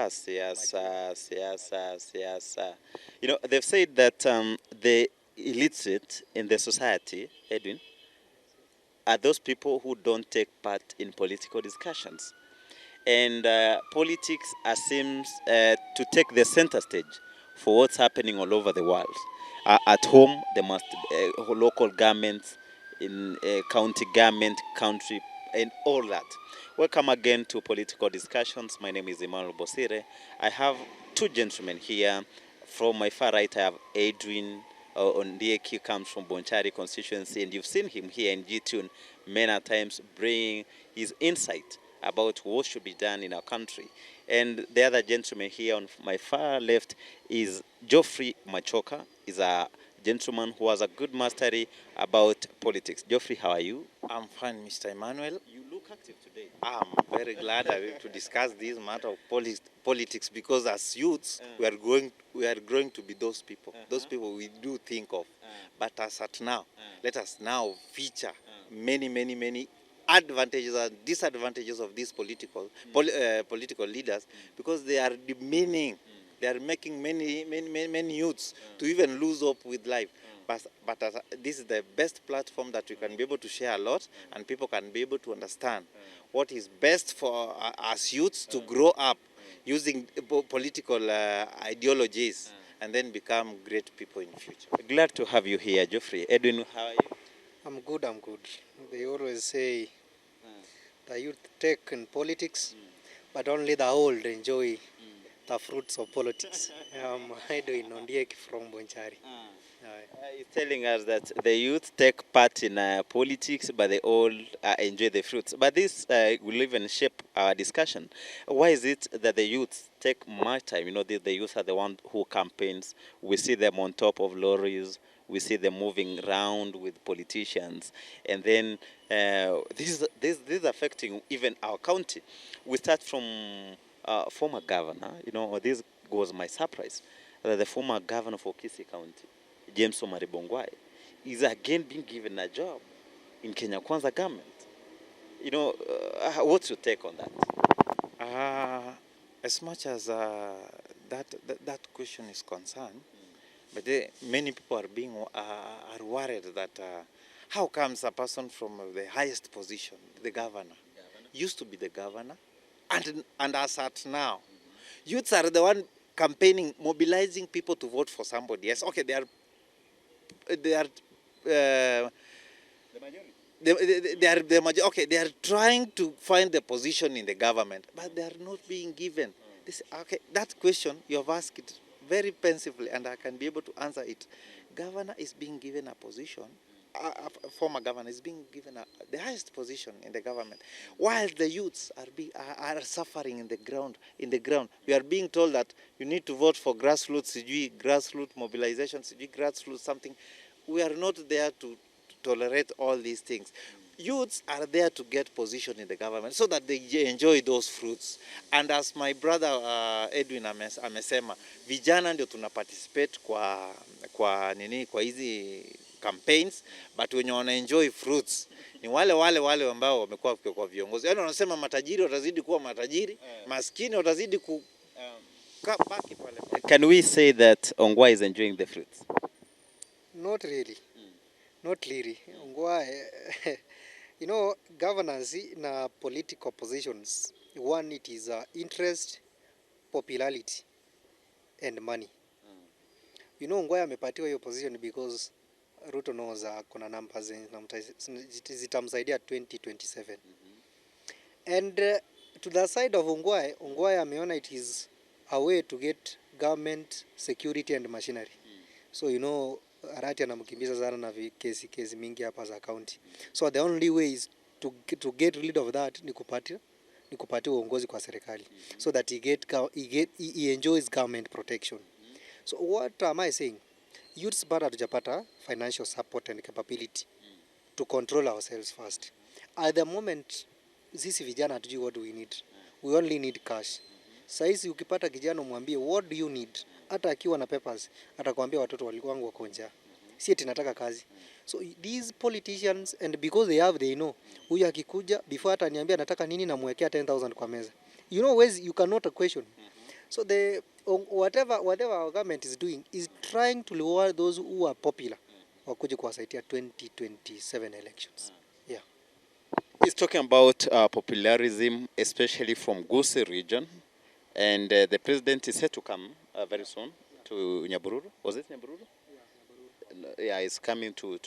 siasa. You know, they've said that the illiterate in the society, Edwin, are those people who don't take part in political discussions. And politics seems to take the center stage for what's happening all over the world. At home, there must local governments, in county government, country, and all that. Welcome again to Political Discussions. My name is Emmanuel Bosire. I have two gentlemen here. From my far right, I have Adrian Ondieki, comes from Bonchari constituency, and you've seen him here in G-Tune many times bringing his insight about what should be done in our country. And the other gentleman here on my far left is Geoffrey Machoka. He's a gentleman who has a good mastery about politics. Geoffrey, how are you? I'm fine, Mr. Emmanuel. You look active today. I'm very glad to discuss this matter of politics because as youths, we are going to be those people. Those people we do think of. But as at now, let us now feature many advantages and disadvantages of these political leaders because they are demeaning. They are making many youths to even lose hope with life. But this is the best platform that we can be able to share a lot and people can be able to understand what is best for us youths to grow up using political ideologies and then become great people in the future. Glad to have you here, Geoffrey. Edwin, how are you? I'm good. They always say the youth take in politics, but only the old enjoy the fruits of politics. I'm Edwin Ondieki from Bonchari. He's telling us that the youth take part in politics, but they all enjoy the fruits. But this will even shape our discussion. Why is it that the youth take much time? You know, the youth are the one who campaigns. We see them on top of lorries. We see them moving around with politicians. And then this is affecting even our county. We start from former governor. You know, this was my surprise. The former governor for Kisii County, James Omari Bongwai, is again being given a job in Kenya Kwanza government. You know, what's your take on that? As much as that question is concerned, but many people are worried that how comes a person from the highest position, the governor, used to be the governor, and as at now, youths are the one campaigning, mobilizing people to vote for somebody. Yes, okay, they are The majority. they are trying to find the position in the government, but they are not being given. That question you have asked it very pensively, and I can be able to answer it. Governor is being given a position. A former governor is being given the highest position in the government, while the youths are suffering in the ground. We are being told that you need to vote for grassroots mobilization, grassroots something. We are not there to tolerate all these things. Youths are there to get position in the government so that they enjoy those fruits. And as my brother Edwin amesema, vijana ndio tuna participate kwa hizi campaigns, but wenye wana enjoy fruits ni wale ambao wamekuwa kwa viongozi. Yaani wanasema matajiri watazidi kuwa matajiri, maskini watazidi baki pale. Can we say that Ongwai is enjoying the fruits? Not really. Not really. You know, governance na political positions, one, it is interest, popularity, and money. You know, Ongwai amepatiwa hiyo position because Ruto knows kuna numbers zitamsaidia 2027. And to the side of Ongwai ameona it is a way to get government security and machinery. So you know, Arati anamkimbiza sana na kesi mingi hapa za county. So the only way is to get rid of that ni kupatia uongozi kwa serikali, so that he enjoys government protection. So what am I saying? Youths bado tujapata financial support and capability to control ourselves first. At the moment, sisi vijana hatujui what we need. We only need cash. Saizi ukipata kijana umwambie what do you need, hata akiwa na papers atakwambia watoto wangu wako njaa, si eti nataka kazi. So these politicians, and because they know huyu akikuja before hata niambia nataka nini, namwekea 10,000 kwa meza. You know, ways you cannot question. So whatever our government is doing is trying to lure those who are popular wakuje kuwasaidia 2027 elections. Yeah. He's talking about popularism, especially from Gusii region, and the president is set to come very soon to Nyabururu. Was it Nyabururu? Yeah, he's coming to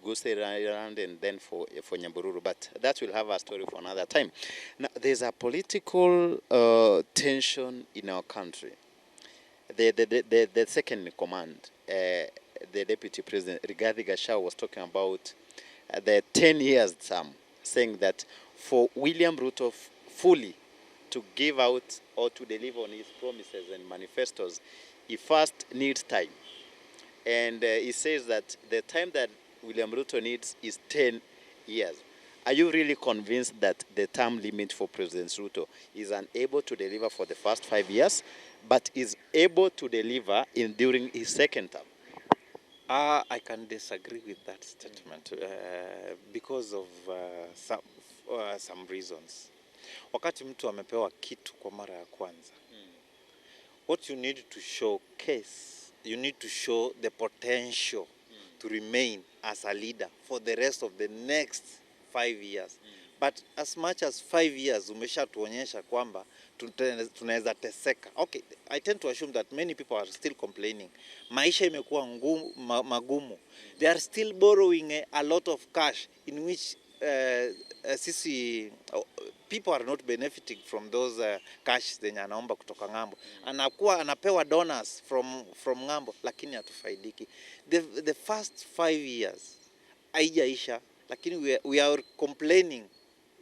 Gusii around and then for Nyabururu, but that will have a story for another time. Now, there's a political tension in our country. The second in command, the deputy president, Rigathi Gachagua, was talking about the 10 years term, saying that for William Ruto fully to give out or to deliver on his promises and manifestos, he first needs time. And he says that the time that William Ruto needs is 10 years. Are you really convinced that the term limit for President Ruto is unable to deliver for the first 5 years, but is able to deliver during his second term? I can disagree with that statement because of some reasons. Wakati mtu amepewa kitu kwa mara ya kwanza, what you need to showcase, you need to show the potential to remain as a leader for the rest of the next 5 years. But as much as 5 years umeshatuonyesha kwamba tunaweza teseka. Okay, I tend to assume that many people are still complaining. Maisha imekuwa magumu. They are still borrowing a lot of cash in which people are not benefiting from those cash zenye anaomba kutoka ng'ambo. Anapewa donors from ng'ambo, lakini hatufaidiki. The first 5 years haijaisha, lakini we are complaining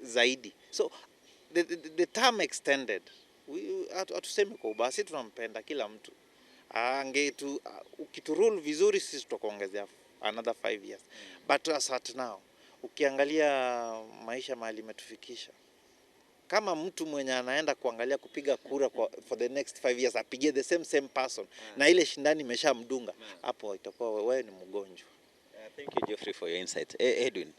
zaidi. So the term extended, hatusemi kwa ubasi, tunampenda kila mtu. Ukiturule vizuri sisi tutakuongezea another 5 years. But as at now, ukiangalia maisha mahali imetufikisha, kama mtu mwenye anaenda kuangalia kupiga kura for the next 5 years apigie the same person na ile shindani imeshamdunga, hapo itakuwa wewe ni mgonjwa. Thank you, Geoffrey, for your insight. Edwin,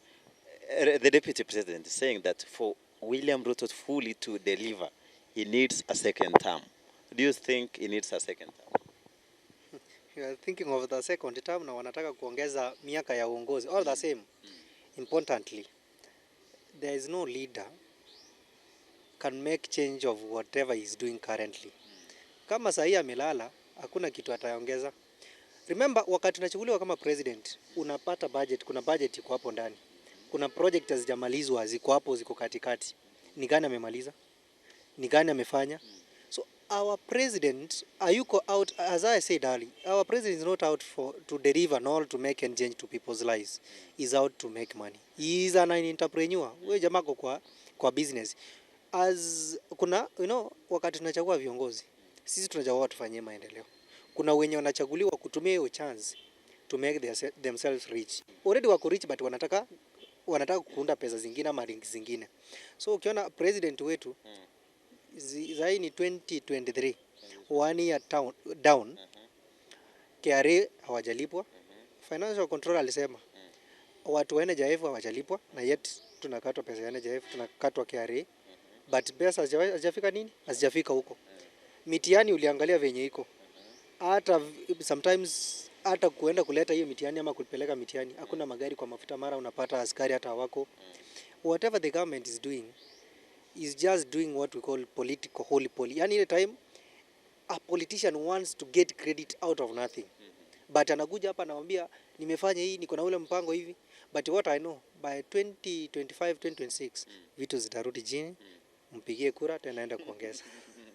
the deputy president is saying that for William Ruto fully to deliver, he needs a second term. Do you think he needs a second term? You are thinking of the second term na wanataka kuongeza miaka ya uongozi. All the same, importantly, there is no leader can make change of whatever he is doing currently. Kama sahi amelala, hakuna kitu ataongeza. Remember, wakati tunachukuliwa kama president, unapata budget, kuna budget iko hapo ndani. Kuna project hazijamalizwa ziko hapo, ziko katikati. Ni gani amemaliza? Ni gani amefanya? So our president ayuko out, as I said earlier, our president is not out to deliver nor to make and change to people's lives. He's out to make money. He is an entrepreneur. Wewe jamaa kwa business. As kuna wakati tunachagua viongozi, sisi tunachagua tufanyie maendeleo. Kuna wenye wanachaguliwa kutumia hiyo chance to make themselves rich. Already wako rich, but wanataka kuunda pesa zingine ama link zingine. So ukiona president wetu zai ni 2023, 1 year down, KRA hawajalipwa. Financial control alisema watu wa NHIF hawajalipwa, na yet tunakatwa pesa ya NHIF, tunakatwa KRA, but pesa hazijafika nini? Hazijafika huko. Mitihani uliangalia venye iko. Hata sometimes hata kuenda kuleta hiyo mitihani ama kupeleka mitihani, hakuna magari kwa mafuta, mara unapata askari hata wako. Whatever the government is doing is just doing what we call political holy poly. Yani ile time a politician wants to get credit out of nothing. But anakuja hapa anamwambia nimefanya hii, niko na ule mpango hivi. But what I know, by 2025 2026 vitu zitarudi chini, mpigie kura tena aenda kuongeza.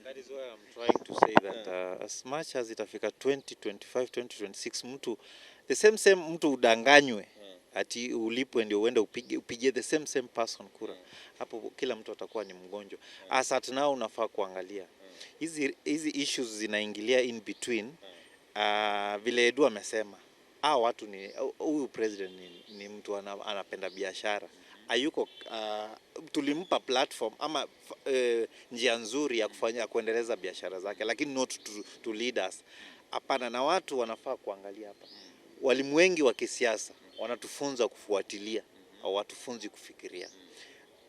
That is why I'm trying to say that as much as itafika 2025 2026 mtu the same mtu udanganywe ati ulipwe ndio uende upige the same person kura, hapo kila mtu atakuwa ni mgonjwa. As at now unafaa kuangalia hizi issues zinaingilia in between. Vile Edu amesema, watu ni huyu president ni mtu anapenda biashara. Ayuko tulimpa platform ama njia nzuri ya kufanya kuendeleza biashara zake, lakini not to lead us. Hapana, na watu wanafaa kuangalia hapa. Walimu wengi wa kisiasa wanatufunza kufuatilia au watufunzi kufikiria.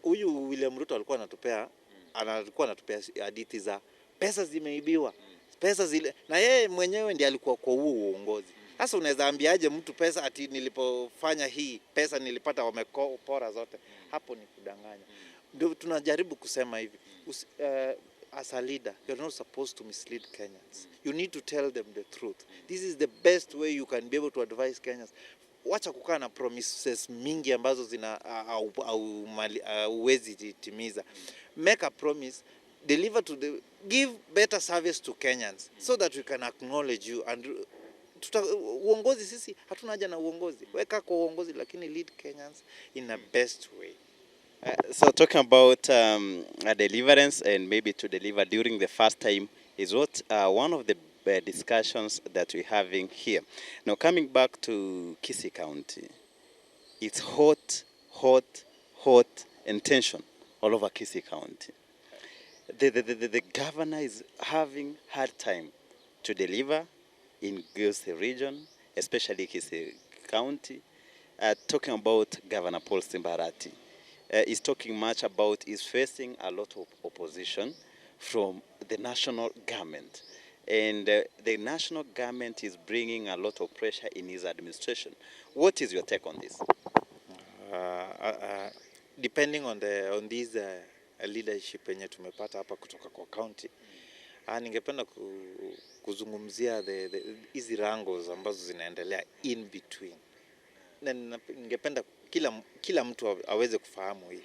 Huyu William Ruto alikuwa anatupea hadithi za pesa zimeibiwa. pesa zile, na yeye mwenyewe ndiye alikuwa kwa huo uongozi. Sasa unaweza ambiaje mtu pesa ati nilipofanya hii pesa nilipata wamepora zote? Hapo ni kudanganya. Ndio tunajaribu kusema hivi. As a leader, you're not supposed to mislead Kenyans. You need to tell them the truth. This is the best way you can be able to advise Kenyans. Wacha kukaa na promises mingi ambazo zina uwezi timiza. Make a promise, deliver to the, give better service to Kenyans so that we can acknowledge you and uongozi sisi hatuna haja na uongozi. Weka kwa uongozi lakini lead Kenyans in a best way. So talking about a deliverance and maybe to deliver during the first time is what one of the discussions that we're having here. Now coming back to Kisii County, it's hot and tension all over Kisii County. The governor is having hard time to deliver in Kisii region, especially Kisii County. Talking about Governor Paul Simbarati, is talking much about is facing a lot of opposition from the national government. And the national government is bringing a lot of pressure in his administration. What is your take on this? Depending on this leadership yenye tumepata hapa kutoka kwa county, ningependa kuzungumzia hizi wrangles ambazo zinaendelea in between. Na ningependa kila mtu aweze kufahamu hii.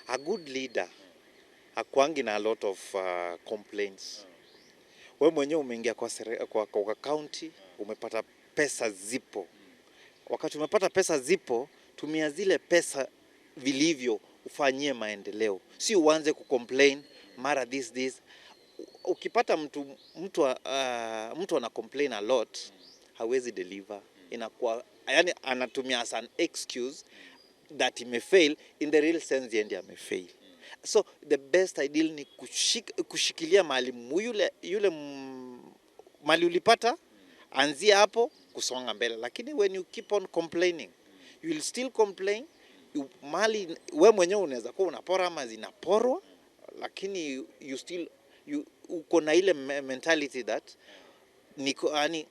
A good leader hakuangi na a lot of complaints. Wewe mwenyewe umeingia kwa county, umepata pesa zipo. Wakati umepata pesa zipo, tumia zile pesa vilivyo ufanyie maendeleo. Si uanze kucomplain mara this. Ukipata mtu ana complain a lot, hawezi deliver. Inakuwa yani anatumia as an excuse that he may fail, in the real sense yeye ndiye amefail. So the best ideal ni kushikilia mali yule mali ulipata, anzia hapo kusonga mbele. Lakini when you keep on complaining, you will still complain. Mali wewe mwenyewe unaweza kuwa unapora ama zinaporwa, lakini uko na ile mentality that yani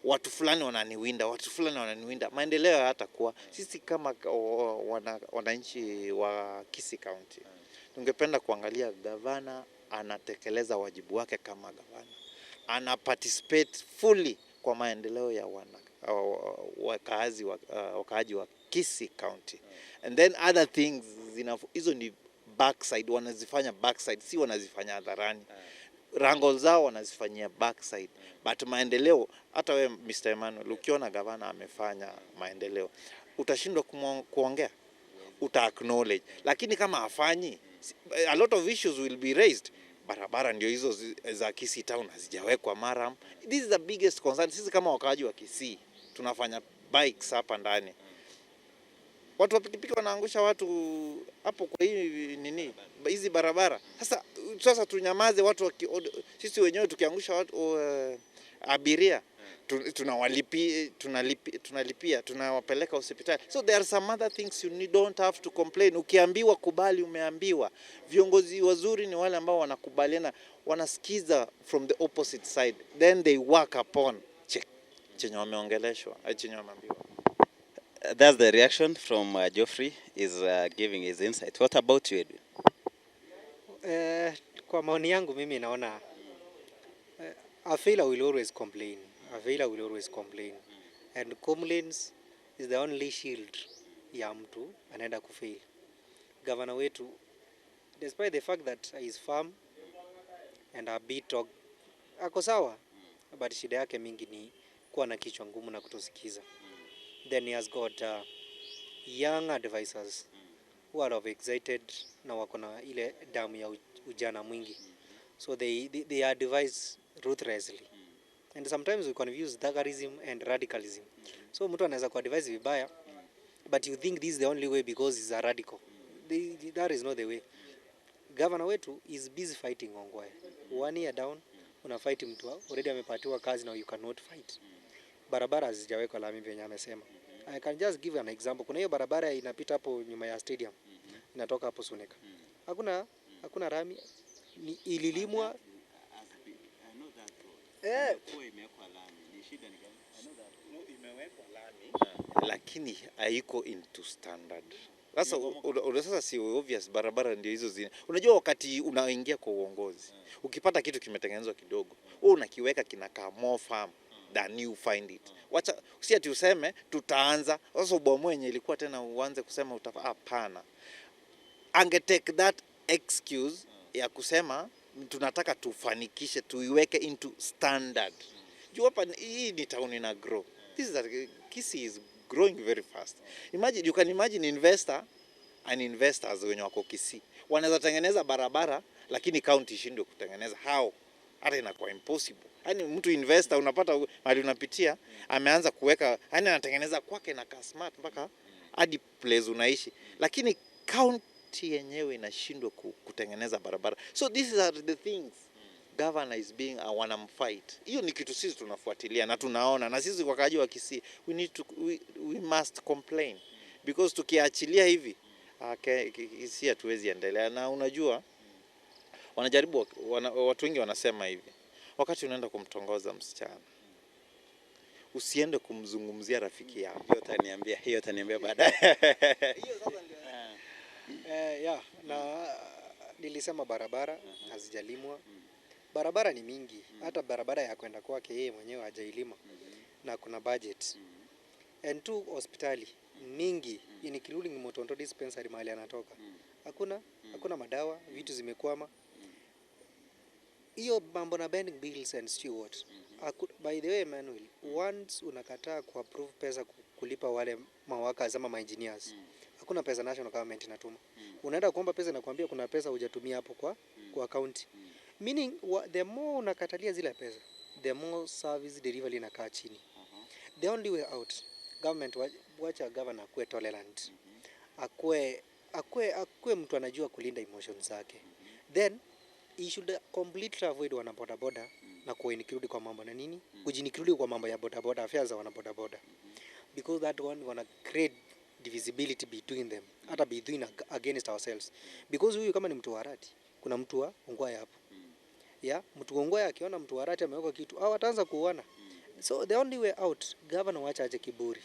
watu fulani wananiwinda, maendeleo hatakuwa. Sisi kama wananchi wa Kisii County, tungependa kuangalia gavana anatekeleza wajibu wake kama gavana, ana participate fully kwa maendeleo ya wakaaji wa Kisii County. And then other things, hizo ni backside, wanazifanya backside, si wanazifanya hadharani. Wrangles zao wanazifanyia backside. But maendeleo, hata wewe Mr. Emmanuel, ukiona gavana amefanya maendeleo, utashindwa kuongea, acknowledge. Lakini kama hafanyi, a lot of issues will be raised. Barabara ndio hizo za Kisii town hazijawekwa maram. This is the biggest concern. Sisi kama wakaaji wa Kisii tunafanya bikes hapa ndani. Watu wa pikipiki wanaangusha watu hapo kwa hizi barabara. Sasa tunyamaze watu sisi wenyewe tukiangusha watu abiria tunalipia tunawapeleka hospitali. So there are some other things you don't have to complain. Ukiambiwa kubali, umeambiwa. Viongozi wazuri ni wale ambao wanakubaliana, wanasikiza from the opposite side, then they work upon chenye wameongeleshwa, chenye wameambiwa. That's the reaction from Geoffrey is giving his insight. What about you, Edwin? Kwa maoni yangu mimi naona a failure will always complain. And complaints is the only shield ya mtu anaenda kufail. Governor wetu, despite the fact that he is firm and a bit ako sawa, but shida yake mingi ni kuwa na kichwa ngumu na kutosikiza. Then he has got young advisors who are excited na wako na ile damu ya ujana mwingi. So they advise ruthlessly. And sometimes we confuse thuggerism and radicalism. So mtu anaweza kuadvise vibaya, but you think this is the only way because he's a radical. That is not the way. Governor wetu is busy fighting Ongwae. 1 year down, una fight mtu already amepatiwa kazi, now you cannot fight. Barabara hazijawekwa lami venye amesema. I can just give an example. Kuna hiyo barabara inapita hapo nyuma ya stadium. Inatoka hapo Suneka. Hakuna rami, ililimwa. Eh, imewekwa lami. Ni shida ni gani? I know that. No, imewekwa lami lakini haiko into standard. Sasa sasa si obvious barabara ndio hizo zina. Unajua wakati unaingia kwa uongozi, ukipata kitu kimetengenezwa kidogo, wewe unakiweka kinakaa more firm than you find it. Wacha si ati useme tutaanza. Sasa ubomoe yenye ilikuwa tena uanze kusema hapana. Ange take that excuse ya kusema tunataka tufanikishe tuiweke into standard. Juu hapa hii ni town ina grow. Kisii is growing very fast. You can imagine investors wenye wako Kisii wanaweza tengeneza barabara lakini county ishindwe kutengeneza. How? Hata inakuwa impossible. Yaani mtu investor unapata mahali unapitia ameanza kuweka, yaani anatengeneza kwake na smart mpaka hadi place unaishi. Lakini county yenyewe inashindwa kutengeneza barabara. So these are the things governor is being a wanamfight. Hiyo ni kitu sisi tunafuatilia na tunaona, na sisi wakaaji wa Kisii we must complain because tukiachilia hivi Kisii hatuwezi endelea. Na unajua wanajaribu watu wengi wanasema hivi, wakati unaenda kumtongoza msichana usiende kumzungumzia rafiki yako. Hiyo utaniambia baadaye. Hiyo sasa ndio na nilisema barabara hazijalimwa. Barabara ni mingi, hata barabara ya kwenda kwake yeye mwenyewe hajailima na kuna budget. And two, hospitali mingi including Motondo dispensary mahali anatoka. Hakuna madawa, vitu zimekwama. Hiyo mambo na bending bills and steward. By the way Emmanuel, once unakataa kuapprove pesa kulipa wale mawaka ama ma-engineers, hakuna pesa national government inatuma. Unaenda kuomba pesa na kuambia kuna pesa hujatumia hapo kwa account. Meaning the more unakatalia zile pesa, the more service delivery inakaa chini. The only way out, government wacha governor akue tolerant. Akue mtu anajua kulinda emotions zake. Then he should completely avoid wanabodaboda na kuinclude kwa mambo na nini? Kujinclude kwa mambo ya bodaboda, affairs za wanabodaboda. Because that one wanna create divisibility between them, hata between against ourselves. Because huyu kama ni mtu wa Arati, kuna mtu wa Ongwae hapo. Mtu Ongwae akiona mtu wa Arati ameweka kitu, wataanza kuuana. So the only way out, governor wacha aje kiburi.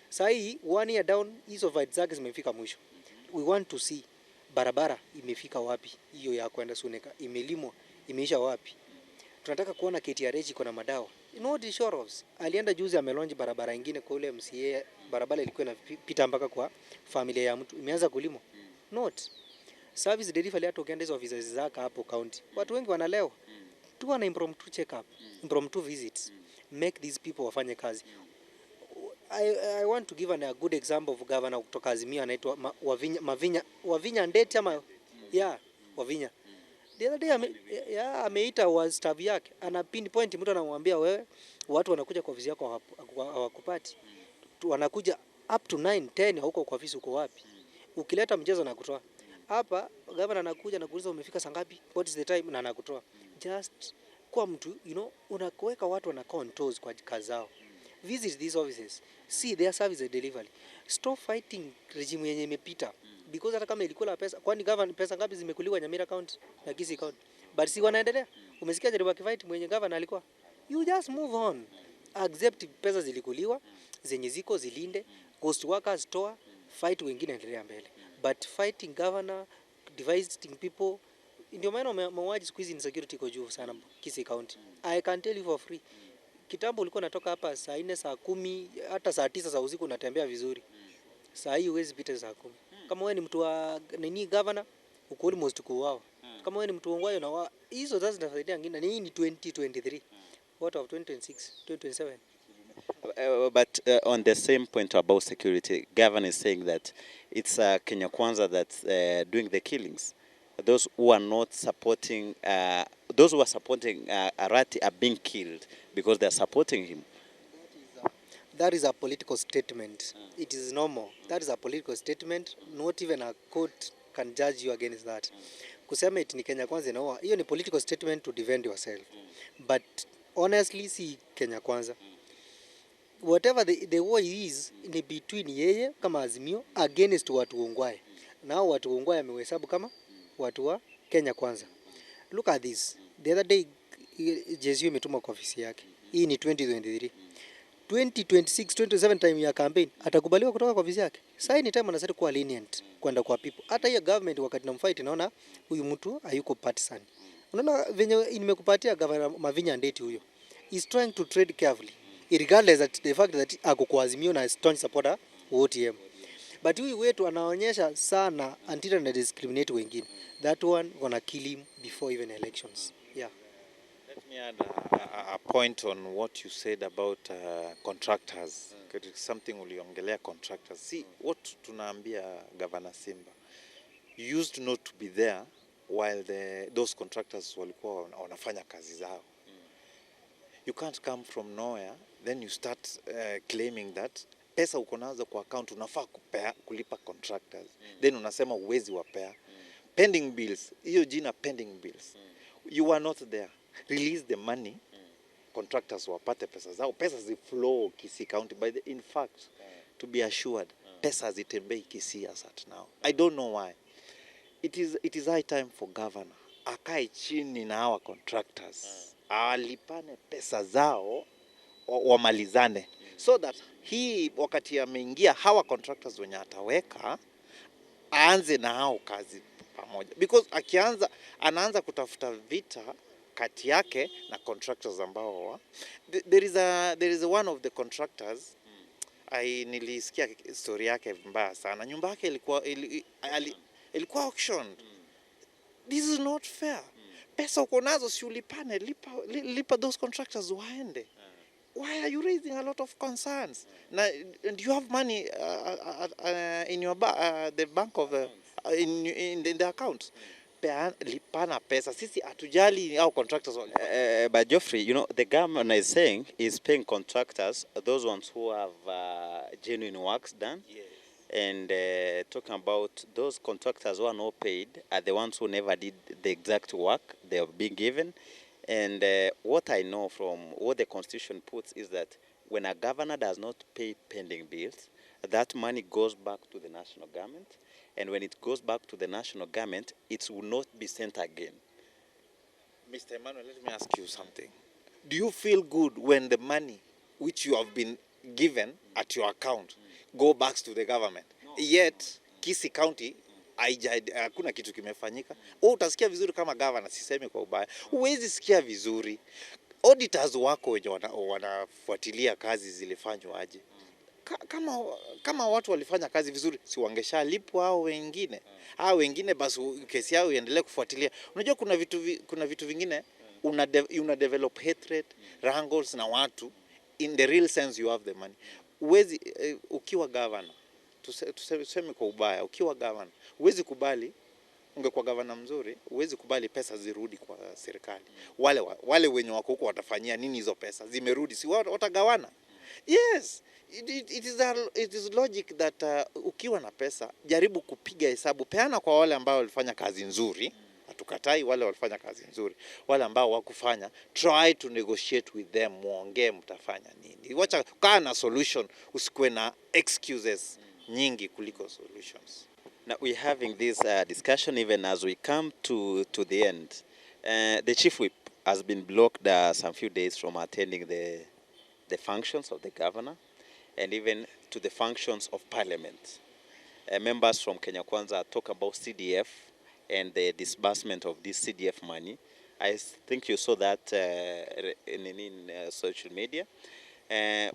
Sahi 1 year down, hizo fights zake zimefika mwisho. We want to see barabara imefika wapi, hiyo ya kwenda Suneka imelimwa, imeisha wapi. Tunataka kuona KTRH iko na madawa. Not sure of. Alienda juzi amelonji barabara nyingine kwa ule MCA, barabara ilikuwa inapita mpaka kwa familia ya mtu. Imeanza kulimwa. Not. Service delivery hata ukienda hizo offices zaka hapo county. Watu wengi wanalewa. Tuwa na impromptu check up, impromptu visits. Make these people wafanye kazi. I want to give a good example of governor kutoka Azimio anaitwa Wavinya Ndeti ama Wavinya. The other day ameita wa staff yake, ana pinpoint mtu anamwambia wewe watu wanakuja kwa ofisi yako hawakupati. Wanakuja up to 9 10 huko kwa ofisi uko wapi? Ukileta mchezo na kutoa. Hapa governor anakuja na kuuliza umefika saa ngapi? What is the time na anakutoa. Just kwa mtu unaweka watu wana controls kwa kazi zao. Visit these offices. See their service delivery. Stop fighting regime yenye imepita. Because hata kama ilikula pesa, kwani governor pesa ngapi zimekuliwa Nyamira County na Kisii County? But si wanaendelea. Umesikia jaribu akifight mwenye governor alikuwa. You just move on. Accept pesa zilikuliwa, zenye ziko zilinde, ghost workers toa, fight wengine endelea mbele. But fighting governor, dividing people, ndio maana mauaji siku hizi insecurity iko juu sana Kisii County. I can tell you for free. Kitambo ulikuwa natoka hapa saa 4 saa 10 hata saa 9 za usiku unatembea vizuri. Saa hii huwezi pita saa 10. Kama wewe ni mtu wa governor uko almost kuuawa. Kama wewe ni mtu ongwayo na hizo sasa zinasaidia ngine. Hii ni 2023. What of 2026, 2027? But on the same point about security, governor is saying that it's Kenya Kwanza that's doing the killings. Those who are not supporting, those who are supporting Arati are being killed because they are supporting him. That is a political statement. It is normal. That is a political statement. Not even a court can judge you against that. Kusema eti ni Kenya Kwanza inaoa, hiyo ni political statement to defend yourself. But honestly, si Kenya Kwanza. Whatever the war is ni between yeye kama Azimio against watu Ongwae. Nao watu Ongwae amehesabu kama watu wa Kenya Kwanza. Look at this. The other day JSU imetuma kwa ofisi yake. Hii ni 2023. 2026, 2027 time ya campaign atakubaliwa kutoka kwa ofisi yake. Sasa ni time anasema kuwa lenient kwenda kwa people. Hata hiyo government wakati na mfight naona huyu mtu hayuko partisan. Unaona venye nimekupatia governor Mavinya Ndeti huyo. He's trying to trade carefully. Regardless that the fact that ako kwa Azimio na strong supporter wa OTM. But huyu wetu anaonyesha sana anti na discriminate wengine. That one gonna kill him before even elections. Yeah. Let me add a point on what you said about contractors. Something uliongelea contractors. See, what tunaambia Governor Simba, you used not to be there while those contractors walikuwa wanafanya kazi zao. You can't come from nowhere, then you start claiming that pesa uko nazo kwa account unafaa kulipa contractors. Then unasema uwezi wapea. Pending bills, hiyo jina pending bills. You were not there. Release the money. Contractors wapate pesa zao. Pesa ziflow Kisii County. In fact, to be assured, pesa zitembei Kisii as at now. I don't know why. It is high time for governor akae chini na hawa contractors. Alipane pesa zao wamalizane. So that hii wakati ameingia hawa contractors wenye ataweka aanze na hao kazi pamoja. Because anaanza kutafuta vita kati yake na contractors ambao there is one of the contractors nilisikia story yake mbaya sana. Nyumba yake ilikuwa auctioned. This is not fair. Pesa uko nazo si ulipane, lipa those contractors waende. Why are you raising a lot of concerns? And you have money in your the bank of in the account. Lipana pesa. Sisi atujali au contractors. But Geoffrey, you know, the government is saying is paying contractors, those ones who have genuine works done. Yes. And talking about those contractors who are not paid are the ones who never did the exact work they have been given. And what I know from what the Constitution puts is that when a governor does not pay pending bills, that money goes back to the national government. And when it goes back to the national government, it will not be sent again. Mr. Emmanuel, let me ask you something. Do you feel good when the money which you have been given at your account go back to the government? No. Yet, Kisii County, hakuna kitu kimefanyika. Utasikia vizuri kama governor, sisemi kwa ubaya. Huwezi sikia vizuri. Auditors wako wenye wanafuatilia kazi zilifanywa aje. Kama watu walifanya kazi vizuri, si wangeshalipwa hao wengine. Hao wengine basi kesi yao iendelee kufuatilia. Unajua kuna vitu vingine una develop hatred, wrangles na watu. In the real sense you have the money. Uwezi ukiwa governor, tuseme kwa ubaya, ukiwa governor, uwezi kubali ungekuwa governor mzuri, uwezi kubali pesa zirudi kwa serikali. Wale wenye wako huko watafanyia nini hizo pesa? Zimerudi, si watagawana? Yes. It is logic that ukiwa na pesa, jaribu kupiga hesabu, peana kwa wale ambao walifanya kazi nzuri, hatukatai wale walifanya kazi nzuri, wale ambao wakufanya, try to negotiate with them, muongee mtafanya nini. Wacha kaa na solution, usikuwe na excuses nyingi kuliko solutions. Now we're having this discussion even as we come to the end. The chief whip has been blocked some few days from attending the functions of the governor and even to the functions of parliament. Members from Kenya Kwanza talk about CDF and the disbursement of this CDF money. I think you saw that in social media.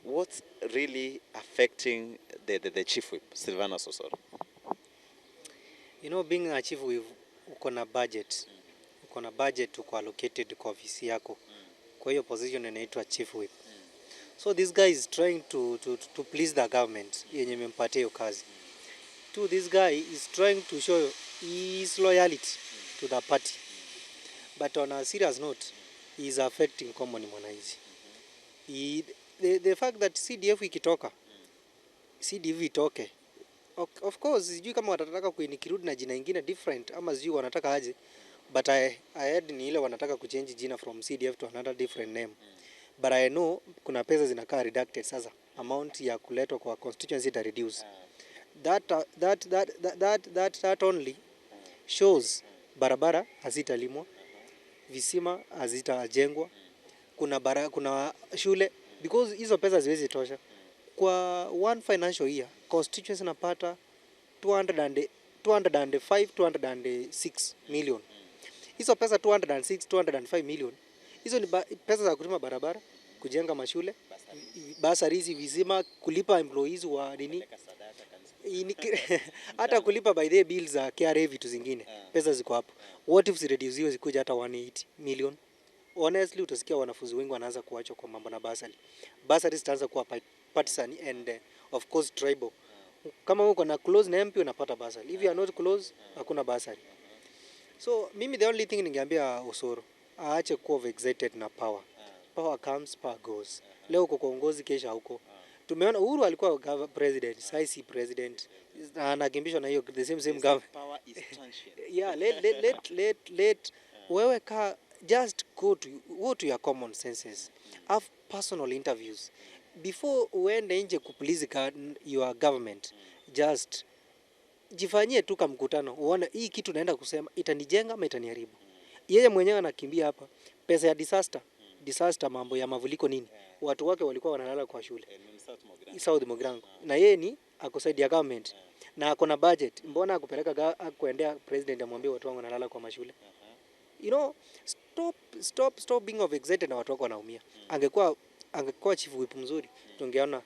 What's really affecting the chief whip, Silvana Sosoro? You know, being a chief whip, uko na budget. Uko na budget uko allocated kwa ofisi yako. Kwa hiyo position inaitwa chief whip. So this guy is trying to please the government yenye imempatia hiyo kazi. This guy is trying to show his loyalty to the party. But on a serious note, he is affecting common mwananchi. The fact that CDF ikitoka, CDF itoke. Of course, sijui kama watataka kuinikirudi na jina ingine different ama sijui wanataka aje. But I heard ni ile wanataka kuchange jina from CDF to another different name. But I know kuna pesa zinakaa reducted sasa. Amount ya kuletwa kwa constituency ita reduce. That only shows barabara hazitalimwa. visima hazitajengwa, kuna shule, because hizo pesa ziwezi tosha. Kwa one financial year constituency napata 205 206 million. Hizo pesa 205 million, hizo ni pesa za kulima barabara, kujenga mashule, basari, visima, kulipa employees wa nini, hata kulipa by the bills za KRA, vitu zingine. Pesa ziko hapo. What if zireduce zikuja hata 180 million? Honestly, utasikia wanafunzi wengi wanaanza kuachwa kwa mambo na basari. Basari zitaanza kuwa partisan and of course tribal. Kama uko na close na MP unapata basari. If you are not close, hakuna basari. So mimi the only thing ningeambia Osoro, aache kuwa excited na power. Power comes, power goes. Leo uko kwa uongozi, kesha huko. Tumeona Uhuru alikuwa president, sasa si president. Anakimbishwa na hiyo the same government. Power is transient. Yeah, let wewe just go to your common senses. Have personal interviews before uende nje kuplease your government. Just jifanyie tu kama mkutano, uone hii kitu naenda kusema itanijenga ama itaniharibu. Yeye mwenyewe anakimbia hapa pesa ya disaster, mambo ya mavuliko nini, watu wake walikuwa wanalala kwa shule South Mogrango, na yeye ni akosaidia government na akona budget. Mbona akupeleka kuendea president amwambie watu wangu wanalala kwa mashule? You know, stop being of excited na watu wako wanaumia. Angekuwa chief whip mzuri, tungeona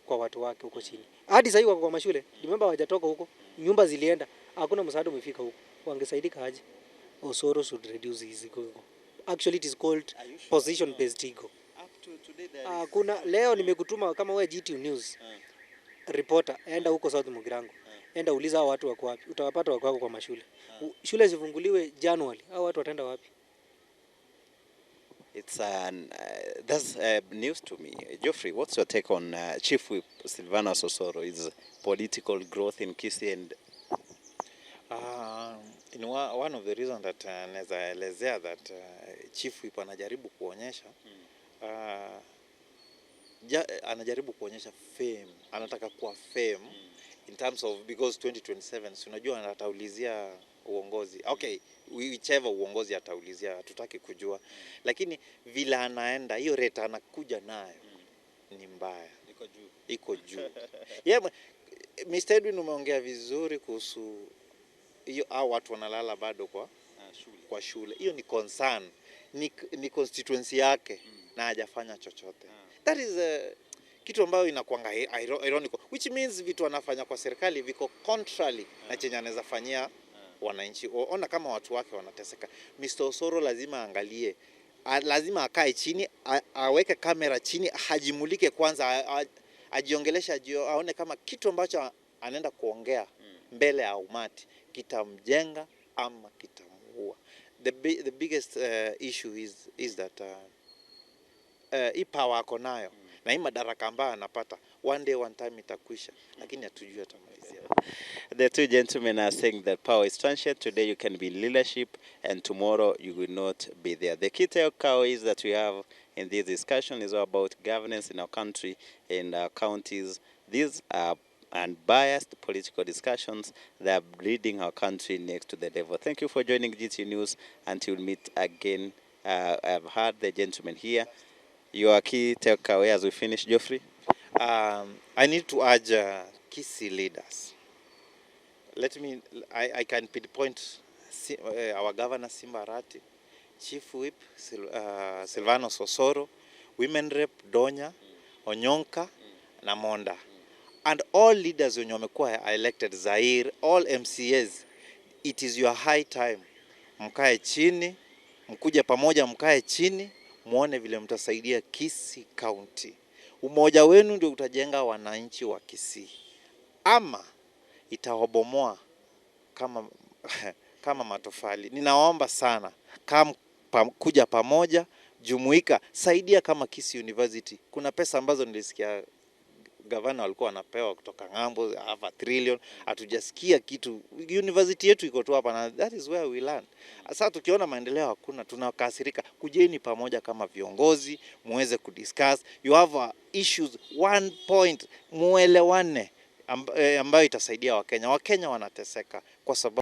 kwa watu wake huko chini. Hadi sasa wako kwa mashule, remember hawajatoka huko, nyumba zilienda, hakuna msaada umefika huko. Wangesaidika aje? Osoro should reduce his ego. Actually it is called position based ego. Up to today there Kuna leo nimekutuma kama wewe gtunews reporter, enda huko South Mogrango. Enda uliza watu wako wapi, utawapata wako kwa mashule. Shule zifunguliwe January, hao watu wataenda wapi? It's that's news to me. Geoffrey, what's your take on Chief Whip Silvanus Osoro, his political growth in Kisii? And one of the reasons that naweza elezea that Chief Whip anajaribu kuonyesha anajaribu kuonyesha fame, anataka kuwa fame in terms of, because 2027 si unajua anataulizia uongozi. Okay, whichever uongozi ataulizia hatutaki kujua, lakini vile anaenda hiyo rate anakuja nayo ni mbaya, iko juu. Yeah, Mr. Edwin umeongea vizuri kuhusu hiyo, au watu wanalala bado kwa shule. Hiyo ni concern, ni constituency yake na hajafanya chochote. That is kitu ambayo inakuanga ironical, which means vitu anafanya kwa serikali viko contrary na chenye anaweza fanyia wananchi. Ona kama watu wake wanateseka. Mr. Osoro lazima angalie, lazima akae chini, aweke kamera chini, hajimulike kwanza, ajiongelesha, aone kama kitu ambacho anaenda kuongea mbele ya umati kitamjenga ama kitamuua. The biggest issue is that hii power ako nayo na hii madaraka ambayo anapata, one day one time itakwisha, lakini hatujui atamalizia. The two gentlemen are saying that power is transient. Today you can be in leadership and tomorrow you will not be there. The key takeaways that we have in this discussion is all about governance in our country and our counties. These are unbiased political discussions that are leading our country next to the level. Thank you for joining GT News. Until we meet again, I've heard the gentlemen here. Your key takeaway as we finish, Geoffrey? I need to urge Kisii leaders. I can pinpoint our governor Simba Arati, Chief Whip Silvanus Osoro, Women Rep Donya, Onyonka na Monda, and all leaders wenye wamekuwa elected, Zaire, all MCAs. It is your high time, mkae chini, mkuje pamoja, mkae chini, muone vile mtasaidia Kisii County. Umoja wenu ndio utajenga wananchi wa Kisii, ama itawabomoa kama matofali. Ninaomba sana, kuja pamoja, jumuika, saidia kama Kisii University. Kuna pesa ambazo nilisikia gavana walikuwa wanapewa kutoka ngambo, half a trillion, hatujasikia kitu. University yetu iko tu hapa, na that is where we learn. Sasa tukiona maendeleo hakuna, tunakasirika. Kujeni pamoja kama viongozi, muweze kudiscuss. You have issues, one point, muelewane ambayo itasaidia Wakenya. Wakenya wanateseka kwa sababu